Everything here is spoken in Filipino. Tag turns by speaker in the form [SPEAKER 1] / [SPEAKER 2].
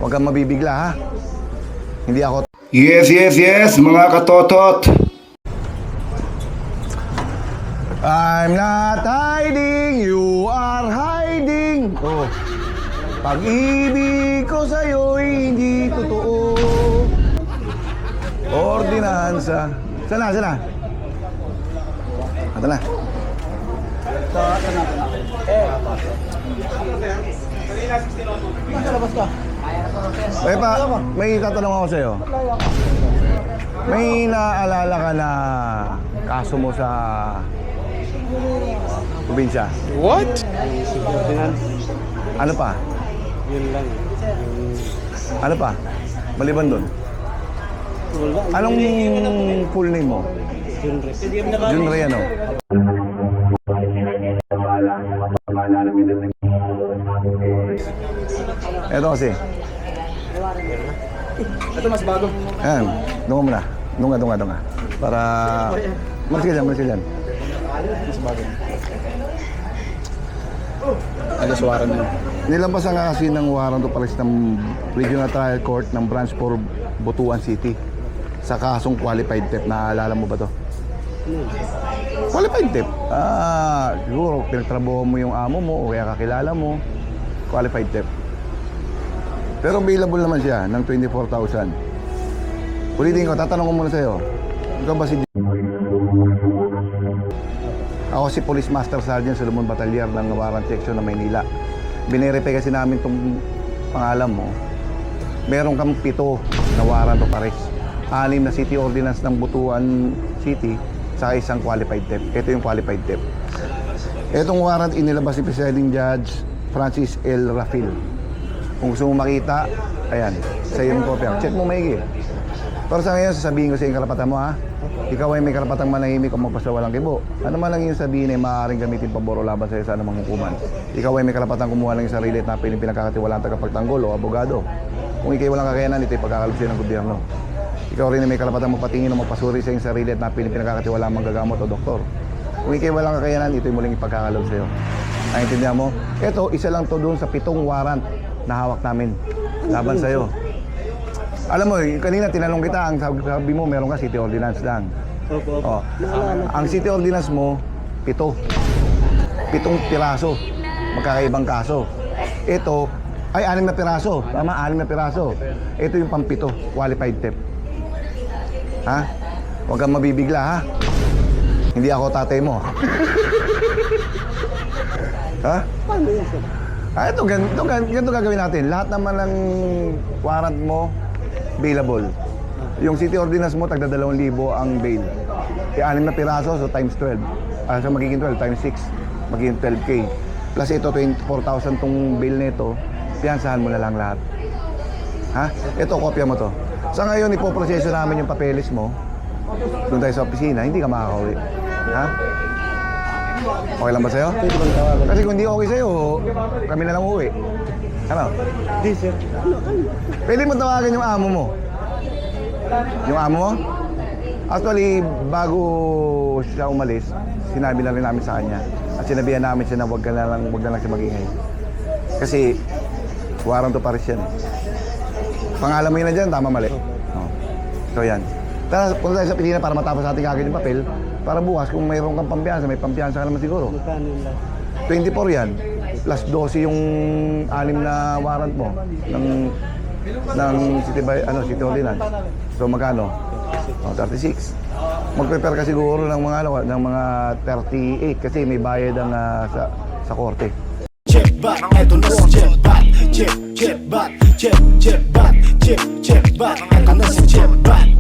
[SPEAKER 1] Huwag kang mabibigla, ha? Hindi ako...
[SPEAKER 2] Yes, mga katotot.
[SPEAKER 1] I'm not hiding, you are hiding. Oh, pag-ibig ko sa'yo'y hindi totoo. Ordinansa. Sana. Ito na. Eh pa, may tatanong ako sa'yo. May naalala ka na kaso mo sa probinsya?
[SPEAKER 3] What?
[SPEAKER 1] Ano pa?
[SPEAKER 3] Yun lang.
[SPEAKER 1] Ano pa? Maliban doon? Anong full name mo? Jun Ray ano? Ito kasi.
[SPEAKER 3] Ito mas bago.
[SPEAKER 1] Ayan, dunga mo na. Dunga. Para... Malis ka dyan.
[SPEAKER 3] Mas bago. Alas waran mo.
[SPEAKER 1] Nilampasan nga kasi ng warrant of arrest ng Regional Trial Court ng Branch 4 Butuan City sa kasong qualified theft. Naaalala mo ba to? Qualified theft? Siguro pinagtrabaho mo yung amo mo o kaya kakilala mo. Qualified theft. Pero available naman siya ng 24,000. Ulitin ko, tatanong ko muna sa'yo. Ikaw ba si... Ako si Police Master Sergeant Solomon Batalyer ng Warrant Section ng Maynila. Binerify kasi namin itong pangalan mo. Meron kang 7 na warrant of arrest. 6 na city ordinance ng Butuan City sa isang qualified theft. Ito yung qualified theft. Itong warrant inilabas ni Presiding Judge Francis L. Rafil. Kung gusto mo makita, ayan, sa iyo yung kopya. Check mo maigi. Pero sa ngayon, sasabihin ko sa yung karapatan mo, ha? Ikaw ay may karapatang manahimik o magpasawalang kibo. Ano man lang yung sabihin ay maaaring gamitin pabor o laban sa iyo sa anumang hukuman. Ikaw ay may karapatang kumuha ng sarili at napiling pinagkakatiwalaan tagapagtanggol o abogado. Kung ikaw walang kakayanan, ito'y pagkakalupsin ng gobyerno. Ikaw rin ay may karapatang magpatingin o magpasuri sa iyong sarili at napiling pinagkakatiwalaan manggagamot o doktor. Kung ikaw walang kakayanan, ito'y muling ipagkakalob sa iyo. Naintindihan mo? Ito, isa lang to doon sa 7 warrant na hawak namin laban sa iyo. Alam mo, kanina tinanong kita, ang sabi mo meron ka city ordinance lang. Oh. Ang city ordinance mo, 7 piraso. Magkakaibang kaso. Ito ay 6 na piraso. Tama, 6 na piraso. Ito yung pang 7, qualified theft. Ha? Huwag kang mabibigla, ha? Hindi ako tatay mo. Ha?
[SPEAKER 3] Paano yan, sir?
[SPEAKER 1] Ito, ganito gagawin natin. Lahat naman ng warrant mo, bailable. Yung city ordinance mo, tagda 2,000 ang bail. Kaya 6 na piraso, so times 12. So magiging 12 times 6, magiging 12K. Plus ito, 24,000 tong bail nito, piyansahan mo na lang lahat. Ha? Ito, kopya mo to. Sa ngayon, ipoproseso namin yung papeles mo. Doon tayo sa opisina, hindi ka makakauwi. Ha? Okay lang ba sa'yo?
[SPEAKER 3] Pwede bang tawagan?
[SPEAKER 1] Kasi kung hindi okay sa'yo, kami na lang uuwi. Ano?
[SPEAKER 3] Di, sir.
[SPEAKER 1] Pwede mo tawagan yung amo mo. Yung amo mo? Actually, bago siya umalis, sinabi na rin namin sa kanya. At sinabihan namin siya na wag na lang siya mag-ingay. Kasi, warrant of arrest yan. Pangalan mo yun na dyan, tama mali. Oh. So yan. Tara, punta tayo sa opisina para matapos natin agad yung papel. Para bukas, kung mayroon kang pampiyansa, may pampiyansa ka naman siguro.
[SPEAKER 3] Magkano yun lang?
[SPEAKER 1] 24 yan. Plus 12 yung 6 na warrant mo ng city ordinance. So magkano? 36. Mag-prepare ka siguro ng mga 38 kasi may bayad ang sa korte.
[SPEAKER 4] Jetbat, eto na si Jetbat. Jetbat, eto na si Jetbat.